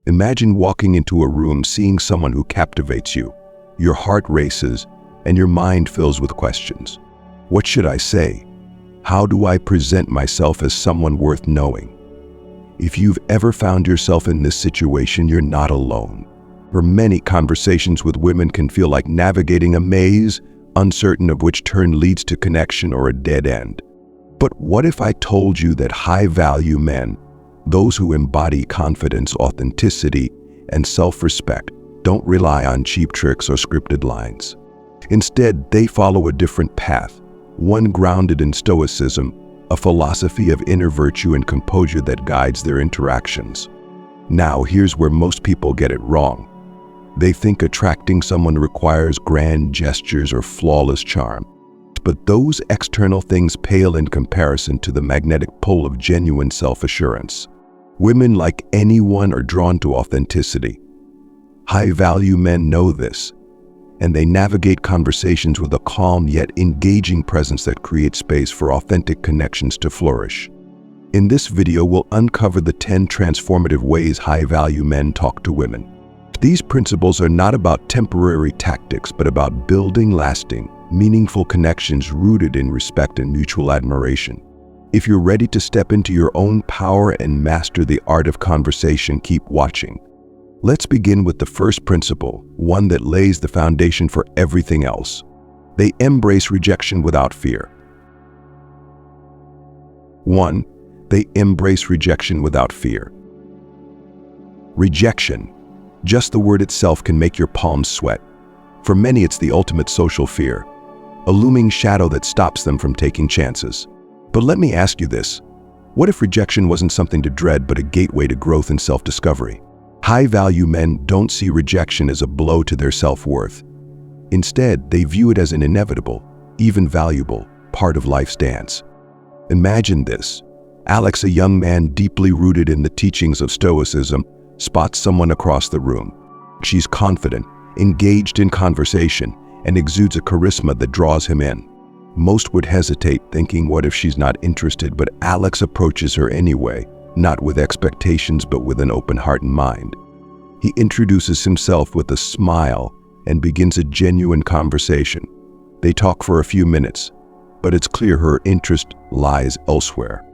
Imagine walking into a room seeing someone who captivates you. Your heart races and your mind fills with questions. What should I say? How do I present myself as someone worth knowing? If you've ever found yourself in this situation, you're not alone. For many, conversations with women can feel like navigating a maze, uncertain of which turn leads to connection or a dead end. But what if I told you that high-value men, those who embody confidence, authenticity, and self-respect, don't rely on cheap tricks or scripted lines? Instead, they follow a different path, one grounded in Stoicism, a philosophy of inner virtue and composure that guides their interactions. Now, here's where most people get it wrong. They think attracting someone requires grand gestures or flawless charm. But those external things pale in comparison to the magnetic pull of genuine self-assurance. Women, like anyone, are drawn to authenticity. High-value men know this, and they navigate conversations with a calm yet engaging presence that creates space for authentic connections to flourish. In this video, we'll uncover the 10 transformative ways high-value men talk to women. These principles are not about temporary tactics, but about building lasting, meaningful connections rooted in respect and mutual admiration. If you're ready to step into your own power and master the art of conversation, keep watching. Let's begin with the first principle, one that lays the foundation for everything else. They embrace rejection without fear. 1. They embrace rejection without fear. Rejection. Just the word itself can make your palms sweat. For many, it's the ultimate social fear, a looming shadow that stops them from taking chances. But let me ask you this. What if rejection wasn't something to dread, but a gateway to growth and self-discovery? High-value men don't see rejection as a blow to their self-worth. Instead, they view it as an inevitable, even valuable, part of life's dance. Imagine this. Alex, a young man deeply rooted in the teachings of Stoicism, spots someone across the room. She's confident, engaged in conversation, and exudes a charisma that draws him in. Most would hesitate, thinking, what if she's not interested? But Alex approaches her anyway, not with expectations, but with an open heart and mind. He introduces himself with a smile and begins a genuine conversation. They talk for a few minutes, but it's clear her interest lies elsewhere.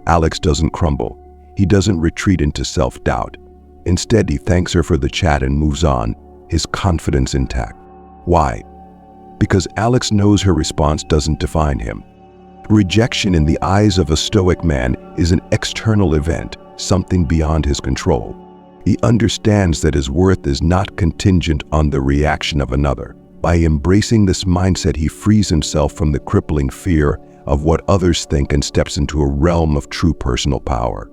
Alex doesn't crumble. He doesn't retreat into self-doubt. Instead, he thanks her for the chat and moves on, his confidence intact. Why? Because Alex knows her response doesn't define him. Rejection in the eyes of a stoic man is an external event, something beyond his control. He understands that his worth is not contingent on the reaction of another. By embracing this mindset, he frees himself from the crippling fear of what others think and steps into a realm of true personal power.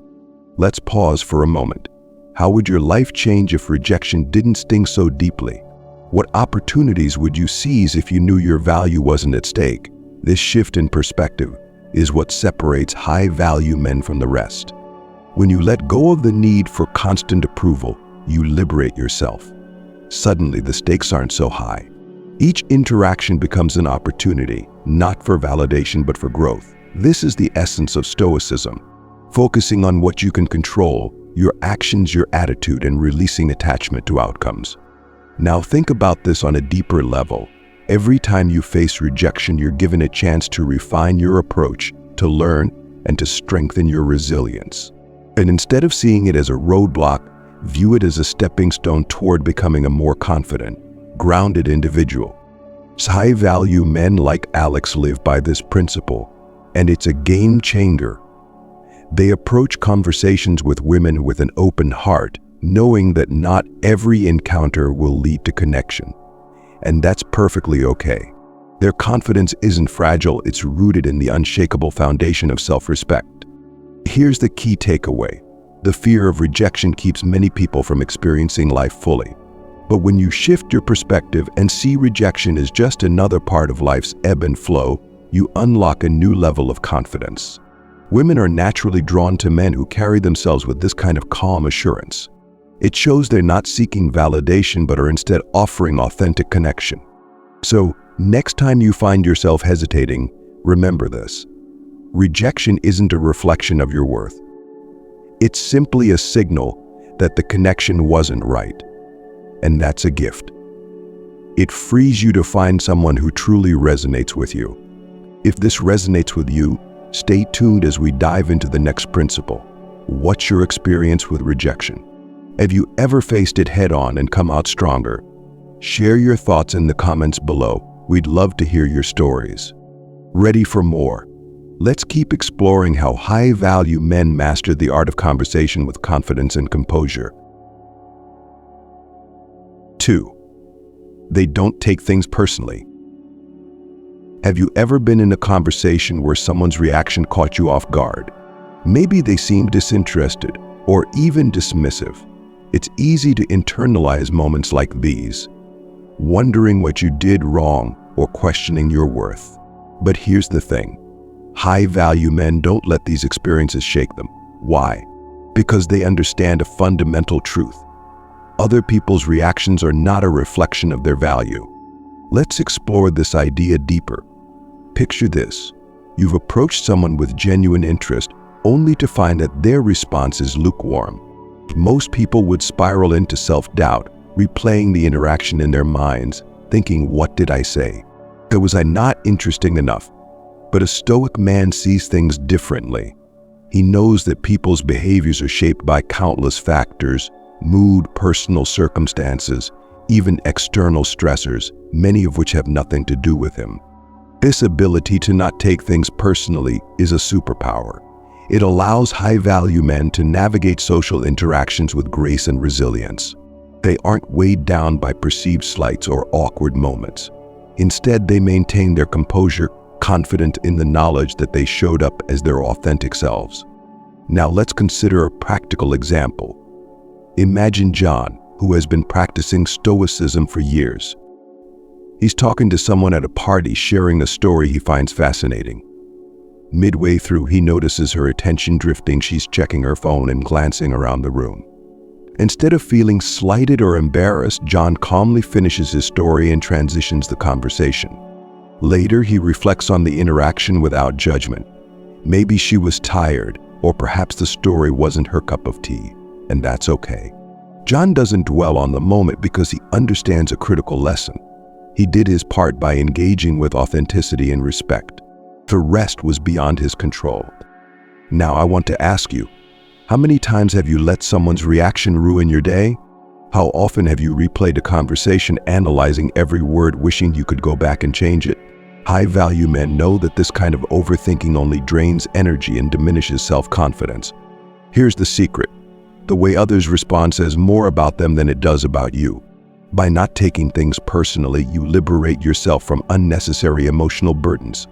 Let's pause for a moment. How would your life change if rejection didn't sting so deeply? What opportunities would you seize if you knew your value wasn't at stake? This shift in perspective is what separates high-value men from the rest. When you let go of the need for constant approval, you liberate yourself. Suddenly, the stakes aren't so high. Each interaction becomes an opportunity, not for validation but for growth. This is the essence of Stoicism, focusing on what you can control, your actions, your attitude, and releasing attachment to outcomes. Now think about this on a deeper level. Every time you face rejection, you're given a chance to refine your approach, to learn, and to strengthen your resilience. And instead of seeing it as a roadblock, view it as a stepping stone toward becoming a more confident, grounded individual. High-value men like Alex live by this principle, and it's a game changer. They approach conversations with women with an open heart, knowing that not every encounter will lead to connection. And that's perfectly okay. Their confidence isn't fragile, it's rooted in the unshakable foundation of self-respect. Here's the key takeaway. The fear of rejection keeps many people from experiencing life fully. But when you shift your perspective and see rejection as just another part of life's ebb and flow, you unlock a new level of confidence. Women are naturally drawn to men who carry themselves with this kind of calm assurance. It shows they're not seeking validation but are instead offering authentic connection. So, next time you find yourself hesitating, remember this. Rejection isn't a reflection of your worth. It's simply a signal that the connection wasn't right. And that's a gift. It frees you to find someone who truly resonates with you. If this resonates with you, stay tuned as we dive into the next principle. What's your experience with rejection? Have you ever faced it head-on and come out stronger? Share your thoughts in the comments below. We'd love to hear your stories. Ready for more? Let's keep exploring how high-value men master the art of conversation with confidence and composure. 2. They don't take things personally. Have you ever been in a conversation where someone's reaction caught you off guard? Maybe they seemed disinterested or even dismissive. It's easy to internalize moments like these, wondering what you did wrong or questioning your worth. But here's the thing. High-value men don't let these experiences shake them. Why? Because they understand a fundamental truth. Other people's reactions are not a reflection of their value. Let's explore this idea deeper. Picture this. You've approached someone with genuine interest only to find that their response is lukewarm. Most people would spiral into self-doubt, replaying the interaction in their minds, thinking, what did I say? Was I not interesting enough? But a stoic man sees things differently. He knows that people's behaviors are shaped by countless factors, mood, personal circumstances, even external stressors, many of which have nothing to do with him. This ability to not take things personally is a superpower. It allows high-value men to navigate social interactions with grace and resilience. They aren't weighed down by perceived slights or awkward moments. Instead, they maintain their composure, confident in the knowledge that they showed up as their authentic selves. Now let's consider a practical example. Imagine John, who has been practicing Stoicism for years. He's talking to someone at a party, sharing a story he finds fascinating. Midway through, he notices her attention drifting. She's checking her phone and glancing around the room. Instead of feeling slighted or embarrassed, John calmly finishes his story and transitions the conversation. Later, he reflects on the interaction without judgment. Maybe she was tired, or perhaps the story wasn't her cup of tea, and that's okay. John doesn't dwell on the moment because he understands a critical lesson. He did his part by engaging with authenticity and respect. The rest was beyond his control. Now I want to ask you, how many times have you let someone's reaction ruin your day? How often have you replayed a conversation, analyzing every word, wishing you could go back and change it? High-value men know that this kind of overthinking only drains energy and diminishes self-confidence. Here's the secret. The way others respond says more about them than it does about you. By not taking things personally, you liberate yourself from unnecessary emotional burdens.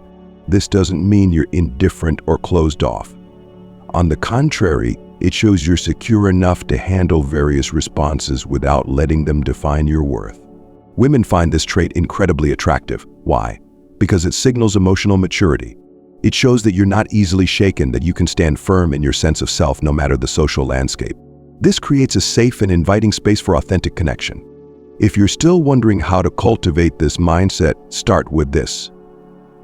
This doesn't mean you're indifferent or closed off. On the contrary, it shows you're secure enough to handle various responses without letting them define your worth. Women find this trait incredibly attractive. Why? Because it signals emotional maturity. It shows that you're not easily shaken, that you can stand firm in your sense of self no matter the social landscape. This creates a safe and inviting space for authentic connection. If you're still wondering how to cultivate this mindset, start with this.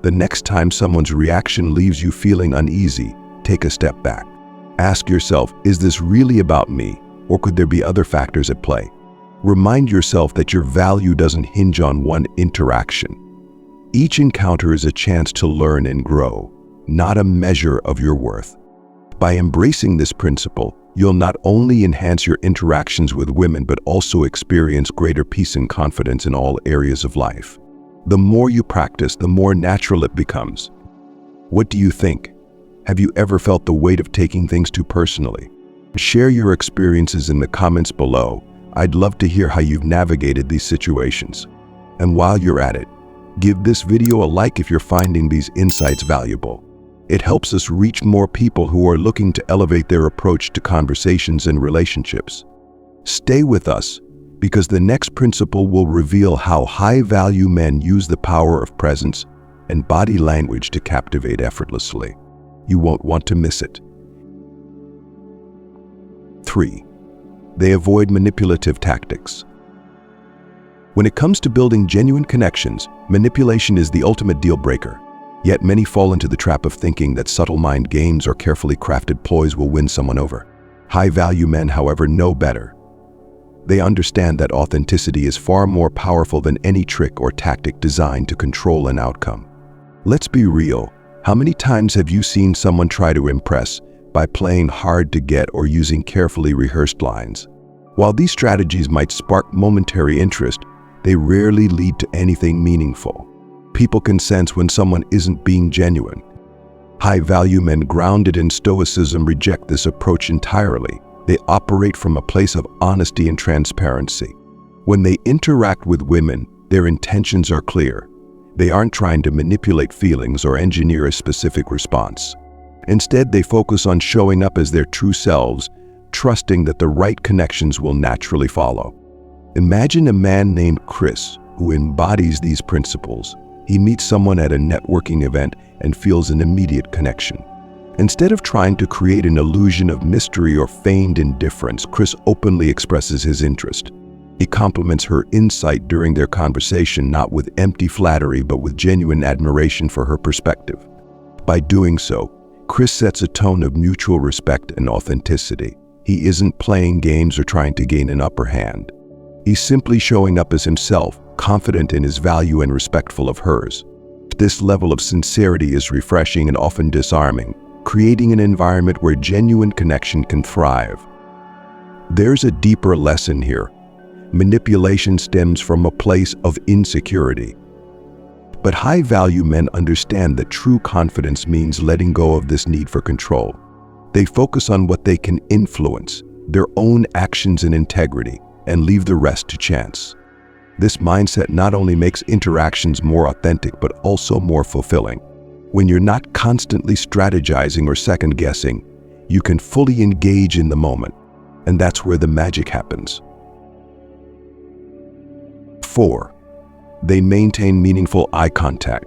The next time someone's reaction leaves you feeling uneasy, take a step back. Ask yourself, is this really about me, or could there be other factors at play? Remind yourself that your value doesn't hinge on one interaction. Each encounter is a chance to learn and grow, not a measure of your worth. By embracing this principle, you'll not only enhance your interactions with women, but also experience greater peace and confidence in all areas of life. The more you practice, the more natural it becomes. What do you think? Have you ever felt the weight of taking things too personally? Share your experiences in the comments below. I'd love to hear how you've navigated these situations. And while you're at it, give this video a like if you're finding these insights valuable. It helps us reach more people who are looking to elevate their approach to conversations and relationships. Stay with us, because the next principle will reveal how high-value men use the power of presence and body language to captivate effortlessly. You won't want to miss it. 3. They avoid manipulative tactics. When it comes to building genuine connections, manipulation is the ultimate deal breaker. Yet many fall into the trap of thinking that subtle mind games or carefully crafted ploys will win someone over. High-value men, however, know better. They understand that authenticity is far more powerful than any trick or tactic designed to control an outcome. Let's be real. How many times have you seen someone try to impress by playing hard to get or using carefully rehearsed lines? While these strategies might spark momentary interest, they rarely lead to anything meaningful. People can sense when someone isn't being genuine. High-value men grounded in Stoicism reject this approach entirely. They operate from a place of honesty and transparency. When they interact with women, their intentions are clear. They aren't trying to manipulate feelings or engineer a specific response. Instead, they focus on showing up as their true selves, trusting that the right connections will naturally follow. Imagine a man named Chris who embodies these principles. He meets someone at a networking event and feels an immediate connection. Instead of trying to create an illusion of mystery or feigned indifference, Chris openly expresses his interest. He compliments her insight during their conversation, not with empty flattery, but with genuine admiration for her perspective. By doing so, Chris sets a tone of mutual respect and authenticity. He isn't playing games or trying to gain an upper hand. He's simply showing up as himself, confident in his value and respectful of hers. This level of sincerity is refreshing and often disarming, creating an environment where genuine connection can thrive. There's a deeper lesson here. Manipulation stems from a place of insecurity. But high-value men understand that true confidence means letting go of this need for control. They focus on what they can influence, their own actions and integrity, and leave the rest to chance. This mindset not only makes interactions more authentic, but also more fulfilling. When you're not constantly strategizing or second-guessing, you can fully engage in the moment, and that's where the magic happens. 4. They maintain meaningful eye contact.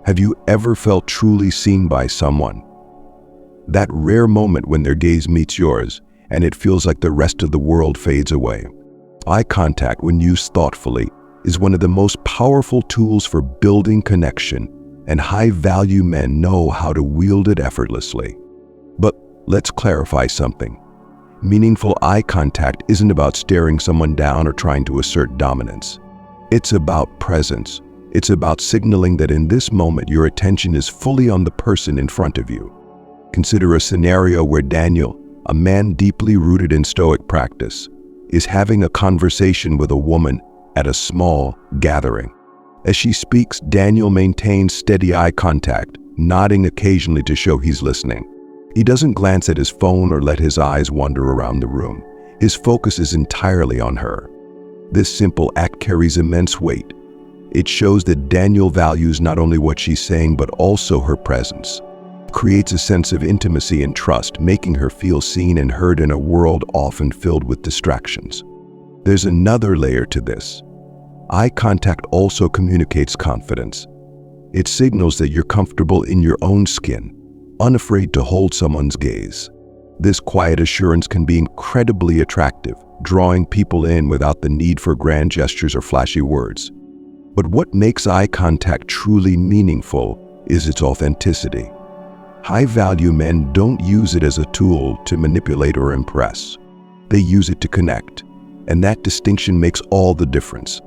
Have you ever felt truly seen by someone? That rare moment when their gaze meets yours, and it feels like the rest of the world fades away. Eye contact, when used thoughtfully, is one of the most powerful tools for building connection, and high-value men know how to wield it effortlessly. But let's clarify something. Meaningful eye contact isn't about staring someone down or trying to assert dominance. It's about presence. It's about signaling that in this moment your attention is fully on the person in front of you. Consider a scenario where Daniel, a man deeply rooted in Stoic practice, is having a conversation with a woman at a small gathering. As she speaks, Daniel maintains steady eye contact, nodding occasionally to show he's listening. He doesn't glance at his phone or let his eyes wander around the room. His focus is entirely on her. This simple act carries immense weight. It shows that Daniel values not only what she's saying, but also her presence. It creates a sense of intimacy and trust, making her feel seen and heard in a world often filled with distractions. There's another layer to this. Eye contact also communicates confidence. It signals that you're comfortable in your own skin, unafraid to hold someone's gaze. This quiet assurance can be incredibly attractive, drawing people in without the need for grand gestures or flashy words. But what makes eye contact truly meaningful is its authenticity. High-value men don't use it as a tool to manipulate or impress. They use it to connect, and that distinction makes all the difference.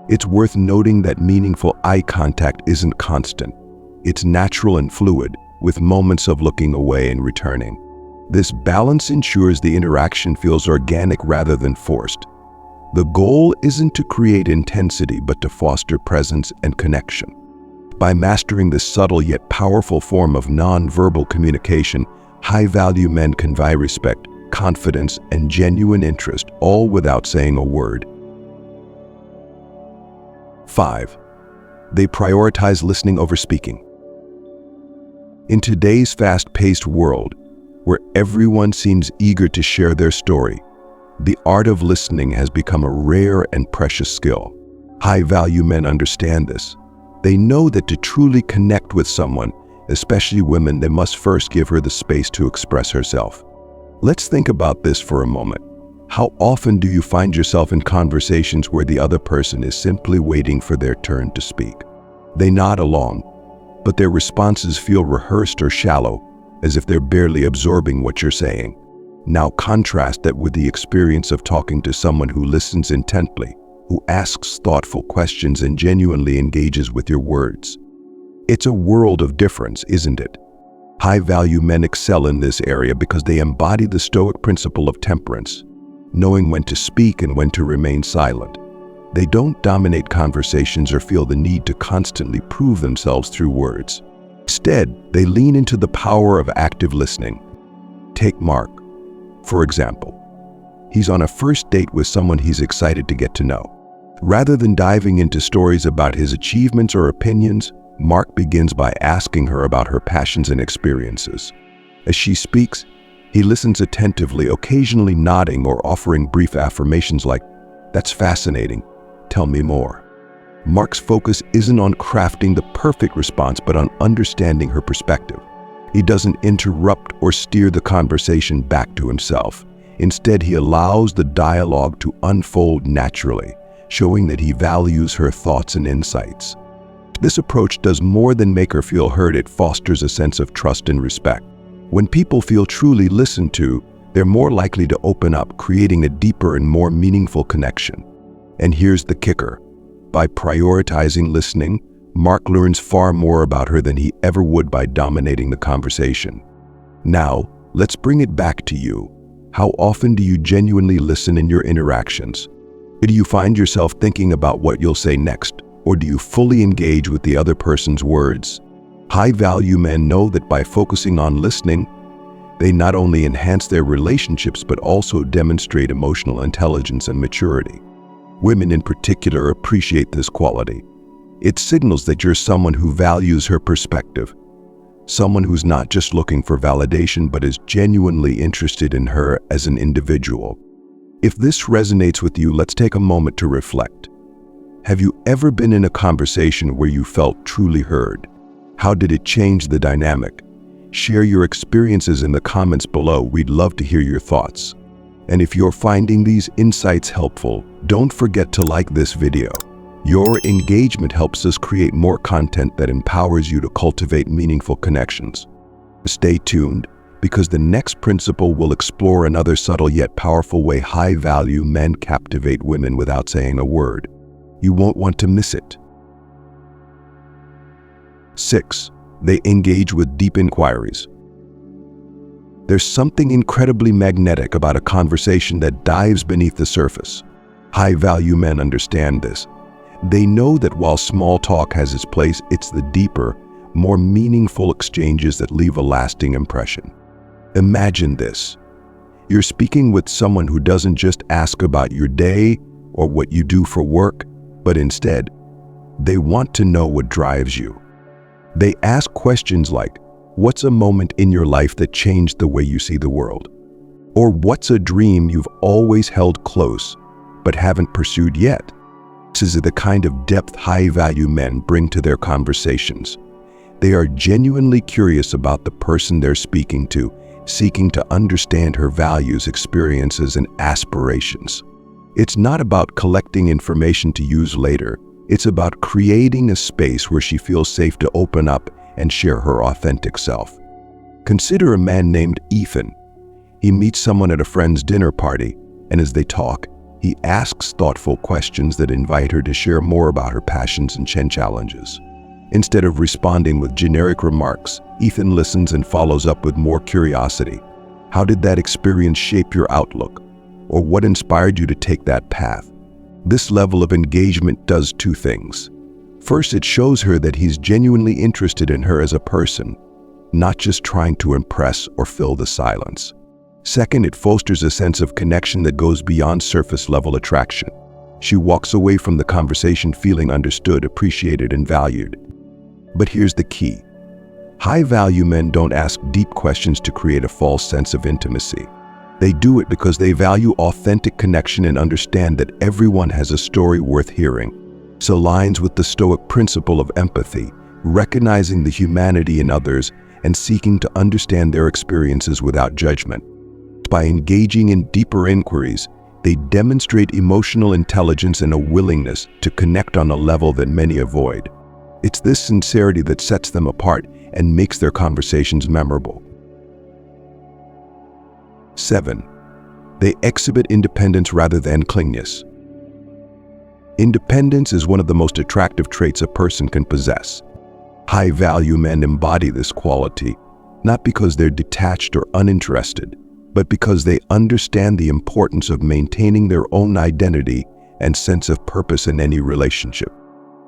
It's worth noting that meaningful eye contact isn't constant. It's natural and fluid, with moments of looking away and returning. This balance ensures the interaction feels organic rather than forced. The goal isn't to create intensity, but to foster presence and connection. By mastering this subtle yet powerful form of non-verbal communication, high-value men convey respect, confidence, and genuine interest, all without saying a word. 5. They prioritize listening over speaking. In today's fast-paced world, where everyone seems eager to share their story, the art of listening has become a rare and precious skill. High-value men understand this. They know that to truly connect with someone, especially women, they must first give her the space to express herself. Let's think about this for a moment. How often do you find yourself in conversations where the other person is simply waiting for their turn to speak? They nod along, but their responses feel rehearsed or shallow, as if they're barely absorbing what you're saying. Now contrast that with the experience of talking to someone who listens intently, who asks thoughtful questions and genuinely engages with your words. It's a world of difference, isn't it? High-value men excel in this area because they embody the Stoic principle of temperance, knowing when to speak and when to remain silent. They don't dominate conversations or feel the need to constantly prove themselves through words. Instead, they lean into the power of active listening. Take Mark, for example. He's on a first date with someone he's excited to get to know. Rather than diving into stories about his achievements or opinions, Mark begins by asking her about her passions and experiences. As she speaks, he listens attentively, occasionally nodding or offering brief affirmations like, "That's fascinating. Tell me more." Mark's focus isn't on crafting the perfect response, but on understanding her perspective. He doesn't interrupt or steer the conversation back to himself. Instead, he allows the dialogue to unfold naturally, showing that he values her thoughts and insights. This approach does more than make her feel heard. It fosters a sense of trust and respect. When people feel truly listened to, they're more likely to open up, creating a deeper and more meaningful connection. And here's the kicker. By prioritizing listening, Mark learns far more about her than he ever would by dominating the conversation. Now, let's bring it back to you. How often do you genuinely listen in your interactions? Do you find yourself thinking about what you'll say next, or do you fully engage with the other person's words? High-value men know that by focusing on listening, they not only enhance their relationships but also demonstrate emotional intelligence and maturity. Women in particular appreciate this quality. It signals that you're someone who values her perspective, someone who's not just looking for validation but is genuinely interested in her as an individual. If this resonates with you, let's take a moment to reflect. Have you ever been in a conversation where you felt truly heard? How did it change the dynamic? Share your experiences in the comments below. We'd love to hear your thoughts. And if you're finding these insights helpful, don't forget to like this video. Your engagement helps us create more content that empowers you to cultivate meaningful connections. Stay tuned, because the next principle will explore another subtle yet powerful way high-value men captivate women without saying a word. You won't want to miss it. 6. They engage with deep inquiries. There's something incredibly magnetic about a conversation that dives beneath the surface. High-value men understand this. They know that while small talk has its place, it's the deeper, more meaningful exchanges that leave a lasting impression. Imagine this. You're speaking with someone who doesn't just ask about your day or what you do for work, but instead, they want to know what drives you. They ask questions like, what's a moment in your life that changed the way you see the world? Or what's a dream you've always held close but haven't pursued yet? This is the kind of depth high-value men bring to their conversations. They are genuinely curious about the person they're speaking to, seeking to understand her values, experiences, and aspirations. It's not about collecting information to use later. It's about creating a space where she feels safe to open up and share her authentic self. Consider a man named Ethan. He meets someone at a friend's dinner party, and as they talk, he asks thoughtful questions that invite her to share more about her passions and challenges. Instead of responding with generic remarks, Ethan listens and follows up with more curiosity. How did that experience shape your outlook? Or what inspired you to take that path? This level of engagement does two things. First, it shows her that he's genuinely interested in her as a person, not just trying to impress or fill the silence. Second, it fosters a sense of connection that goes beyond surface-level attraction. She walks away from the conversation feeling understood, appreciated, and valued. But here's the key. High-value men don't ask deep questions to create a false sense of intimacy. They do it because they value authentic connection and understand that everyone has a story worth hearing. This aligns with the Stoic principle of empathy, recognizing the humanity in others and seeking to understand their experiences without judgment. By engaging in deeper inquiries, they demonstrate emotional intelligence and a willingness to connect on a level that many avoid. It's this sincerity that sets them apart and makes their conversations memorable. 7. They exhibit independence rather than clinginess. Independence is one of the most attractive traits a person can possess. High-value men embody this quality, not because they're detached or uninterested, but because they understand the importance of maintaining their own identity and sense of purpose in any relationship.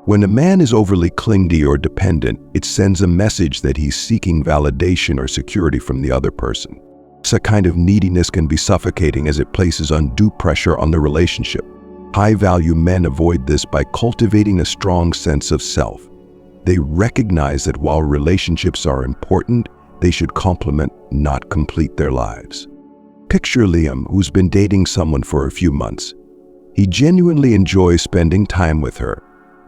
When a man is overly clingy or dependent, it sends a message that he's seeking validation or security from the other person. This kind of neediness can be suffocating as it places undue pressure on the relationship. High-value men avoid this by cultivating a strong sense of self. They recognize that while relationships are important, they should complement, not complete their lives. Picture Liam, who's been dating someone for a few months. He genuinely enjoys spending time with her,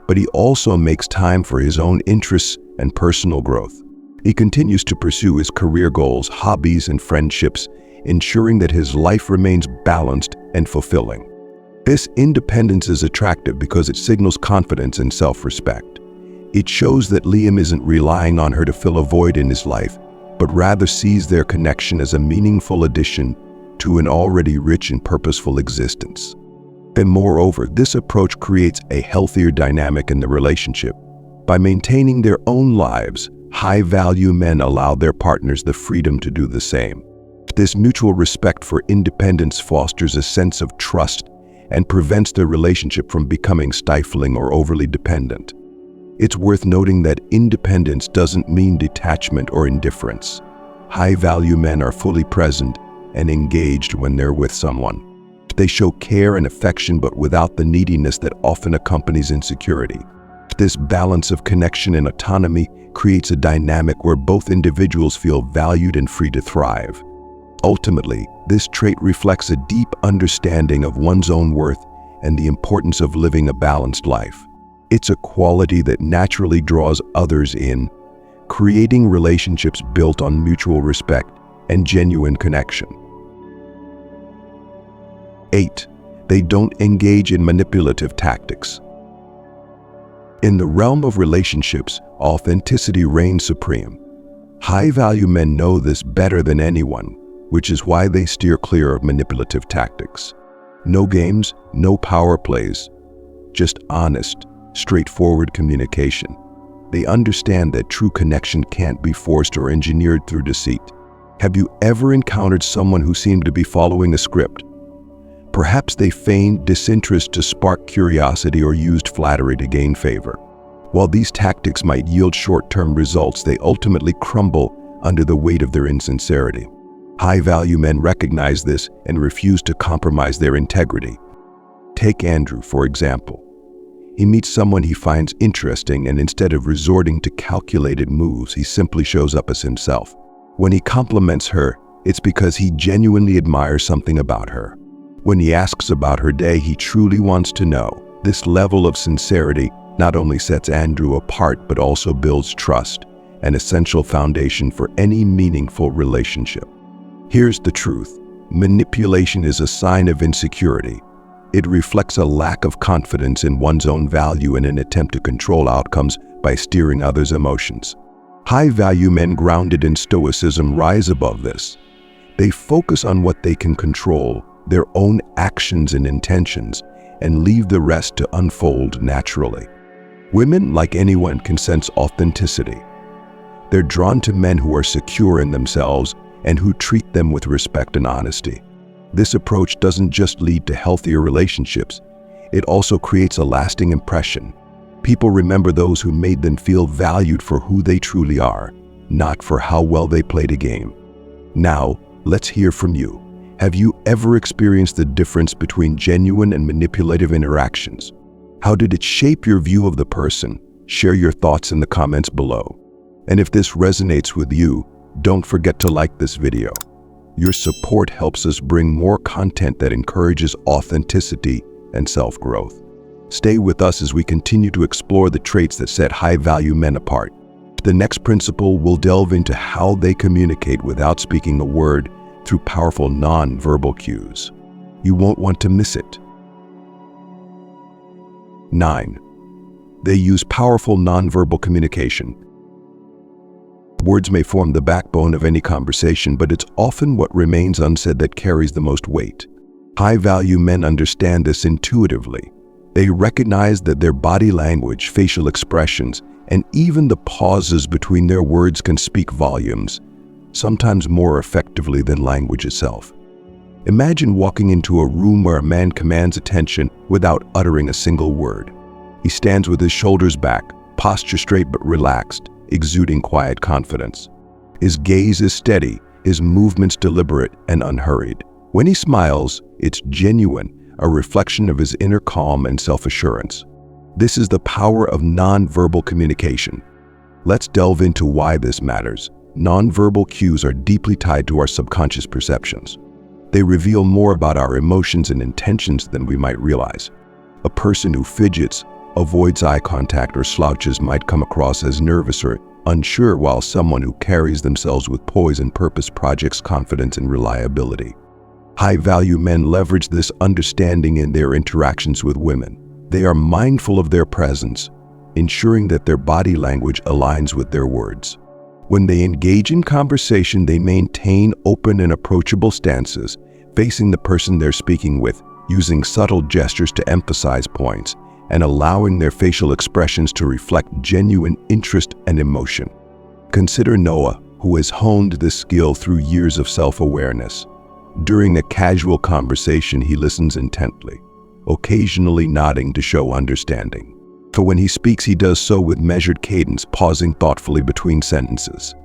but he also makes time for his own interests and personal growth. He continues to pursue his career goals, hobbies, and friendships, ensuring that his life remains balanced and fulfilling. This independence is attractive because it signals confidence and self-respect. It shows that Liam isn't relying on her to fill a void in his life, but rather sees their connection as a meaningful addition to an already rich and purposeful existence. And moreover, this approach creates a healthier dynamic in the relationship. By maintaining their own lives, high-value men allow their partners the freedom to do the same. This mutual respect for independence fosters a sense of trust and prevents the relationship from becoming stifling or overly dependent. It's worth noting that independence doesn't mean detachment or indifference. High-value men are fully present and engaged when they're with someone. They show care and affection, but without the neediness that often accompanies insecurity. This balance of connection and autonomy creates a dynamic where both individuals feel valued and free to thrive. Ultimately, this trait reflects a deep understanding of one's own worth and the importance of living a balanced life. It's a quality that naturally draws others in, creating relationships built on mutual respect and genuine connection. 8. They don't engage in manipulative tactics. In the realm of relationships, authenticity reigns supreme. High-value men know this better than anyone, which is why they steer clear of manipulative tactics. No games, no power plays, just honest, straightforward communication. They understand that true connection can't be forced or engineered through deceit. Have you ever encountered someone who seemed to be following a script? Perhaps they feigned disinterest to spark curiosity or used flattery to gain favor. While these tactics might yield short-term results, they ultimately crumble under the weight of their insincerity. High-value men recognize this and refuse to compromise their integrity. Take Andrew, for example. He meets someone he finds interesting, and instead of resorting to calculated moves, he simply shows up as himself. When he compliments her, it's because he genuinely admires something about her. When he asks about her day, he truly wants to know. This level of sincerity not only sets Andrew apart, but also builds trust, an essential foundation for any meaningful relationship. Here's the truth. Manipulation is a sign of insecurity. It reflects a lack of confidence in one's own value in an attempt to control outcomes by steering others' emotions. High-value men grounded in Stoicism rise above this. They focus on what they can control, their own actions and intentions, and leave the rest to unfold naturally. Women, like anyone, can sense authenticity. They're drawn to men who are secure in themselves and who treat them with respect and honesty. This approach doesn't just lead to healthier relationships, it also creates a lasting impression. People remember those who made them feel valued for who they truly are, not for how well they played a game. Now, let's hear from you. Have you ever experienced the difference between genuine and manipulative interactions? How did it shape your view of the person? Share your thoughts in the comments below. And if this resonates with you, don't forget to like this video. Your support helps us bring more content that encourages authenticity and self-growth. Stay with us as we continue to explore the traits that set high-value men apart. The next principle will delve into how they communicate without speaking a word through powerful non-verbal cues. You won't want to miss it. 9. They use powerful non-verbal communication. Words may form the backbone of any conversation, but it's often what remains unsaid that carries the most weight. High-value men understand this intuitively. They recognize that their body language, facial expressions, and even the pauses between their words can speak volumes, sometimes more effectively than language itself. Imagine walking into a room where a man commands attention without uttering a single word. He stands with his shoulders back, posture straight but relaxed, exuding quiet confidence. His gaze is steady, his movements deliberate and unhurried. When he smiles, it's genuine, a reflection of his inner calm and self-assurance. This is the power of non-verbal communication. Let's delve into why this matters. Non-verbal cues are deeply tied to our subconscious perceptions. They reveal more about our emotions and intentions than we might realize. A person who fidgets, avoids eye contact, or slouches might come across as nervous or unsure, while someone who carries themselves with poise and purpose projects confidence and reliability. High-value men leverage this understanding in their interactions with women. They are mindful of their presence, ensuring that their body language aligns with their words. When they engage in conversation, they maintain open and approachable stances, facing the person they're speaking with, using subtle gestures to emphasize points, and allowing their facial expressions to reflect genuine interest and emotion. Consider Noah, who has honed this skill through years of self-awareness. During a casual conversation, he listens intently, occasionally nodding to show understanding. For when he speaks, he does so with measured cadence, pausing thoughtfully between sentences.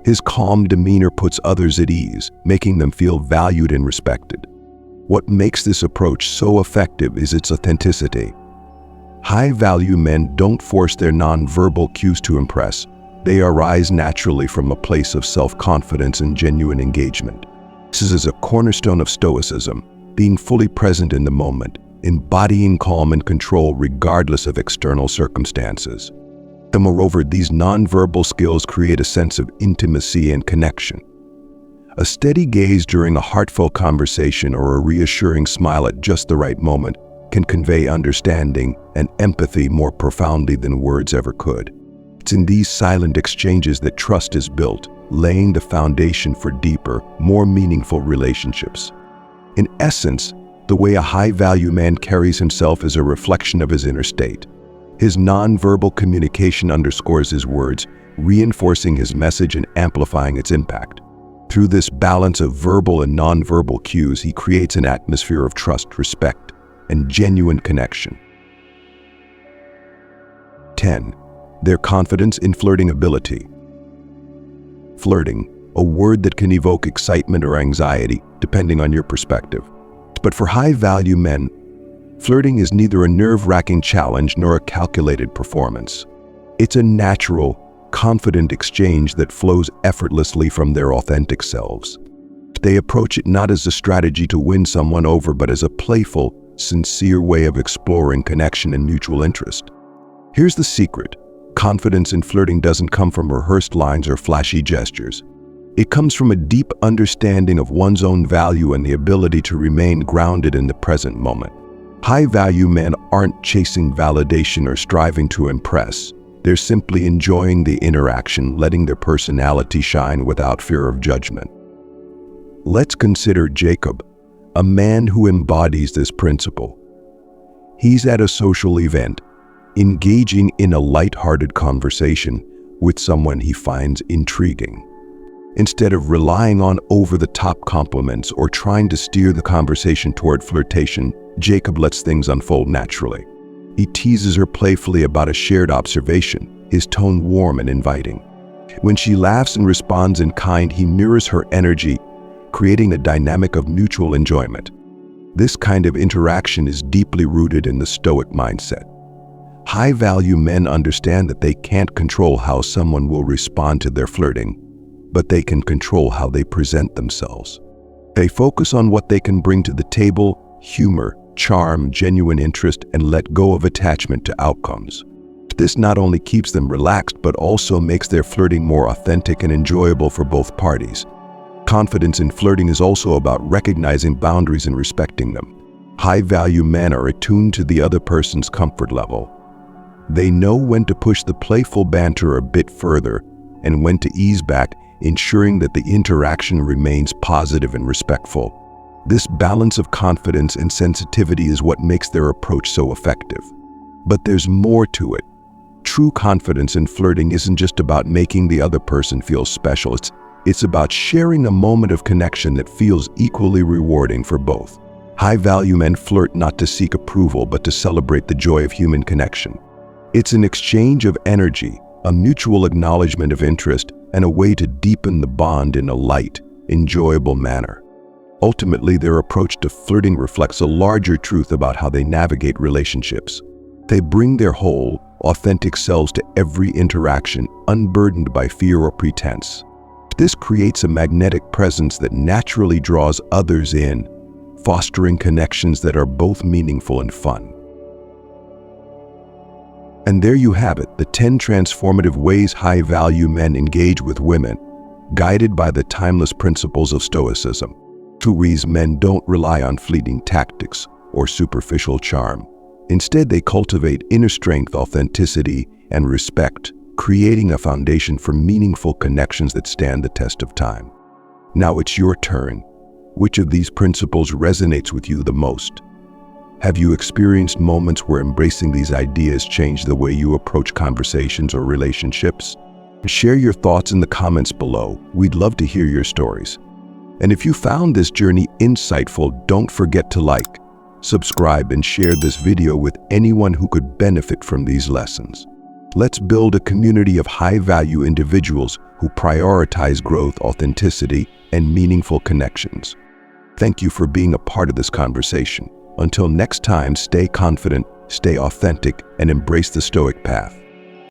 His calm demeanor puts others at ease, making them feel valued and respected. What makes this approach so effective is its authenticity. High-value men don't force their non-verbal cues to impress. They arise naturally from a place of self-confidence and genuine engagement. This is a cornerstone of Stoicism, being fully present in the moment, embodying calm and control regardless of external circumstances. Moreover, these non-verbal skills create a sense of intimacy and connection. A steady gaze during a heartfelt conversation or a reassuring smile at just the right moment can convey understanding and empathy more profoundly than words ever could. It's in these silent exchanges that trust is built, laying the foundation for deeper, more meaningful relationships. In essence, the way a high-value man carries himself is a reflection of his inner state. His non-verbal communication underscores his words, reinforcing his message and amplifying its impact. Through this balance of verbal and non-verbal cues, he creates an atmosphere of trust, respect, and genuine connection. 10. Their confidence in flirting ability. Flirting, a word that can evoke excitement or anxiety, depending on your perspective. But for high-value men, flirting is neither a nerve-wracking challenge nor a calculated performance. It's a natural, confident exchange that flows effortlessly from their authentic selves. They approach it not as a strategy to win someone over, but as a playful, sincere way of exploring connection and mutual interest. Here's the secret. Confidence in flirting doesn't come from rehearsed lines or flashy gestures. It comes from a deep understanding of one's own value and the ability to remain grounded in the present moment. High-value men aren't chasing validation or striving to impress. They're simply enjoying the interaction, letting their personality shine without fear of judgment. Let's consider Jacob, a man who embodies this principle. He's at a social event, engaging in a light-hearted conversation with someone he finds intriguing. Instead of relying on over-the-top compliments or trying to steer the conversation toward flirtation, Jacob lets things unfold naturally. He teases her playfully about a shared observation, his tone warm and inviting. When she laughs and responds in kind, he mirrors her energy, creating a dynamic of mutual enjoyment. This kind of interaction is deeply rooted in the Stoic mindset. High-value men understand that they can't control how someone will respond to their flirting, but they can control how they present themselves. They focus on what they can bring to the table: humor, charm, genuine interest, and let go of attachment to outcomes. This not only keeps them relaxed, but also makes their flirting more authentic and enjoyable for both parties. Confidence in flirting is also about recognizing boundaries and respecting them. High-value men are attuned to the other person's comfort level. They know when to push the playful banter a bit further and when to ease back, ensuring that the interaction remains positive and respectful. This balance of confidence and sensitivity is what makes their approach so effective. But there's more to it. True confidence in flirting isn't just about making the other person feel special. It's about sharing a moment of connection that feels equally rewarding for both. High-value men flirt not to seek approval, but to celebrate the joy of human connection. It's an exchange of energy, a mutual acknowledgement of interest, and a way to deepen the bond in a light, enjoyable manner. Ultimately, their approach to flirting reflects a larger truth about how they navigate relationships. They bring their whole, authentic selves to every interaction, unburdened by fear or pretense. This creates a magnetic presence that naturally draws others in, fostering connections that are both meaningful and fun. And there you have it, the 10 transformative ways high-value men engage with women, guided by the timeless principles of Stoicism. These men don't rely on fleeting tactics or superficial charm. Instead, they cultivate inner strength, authenticity, and respect, creating a foundation for meaningful connections that stand the test of time. Now it's your turn. Which of these principles resonates with you the most? Have you experienced moments where embracing these ideas changed the way you approach conversations or relationships? Share your thoughts in the comments below. We'd love to hear your stories. And if you found this journey insightful, don't forget to like, subscribe, and share this video with anyone who could benefit from these lessons. Let's build a community of high-value individuals who prioritize growth, authenticity, and meaningful connections. Thank you for being a part of this conversation. Until next time, stay confident, stay authentic, and embrace the Stoic path.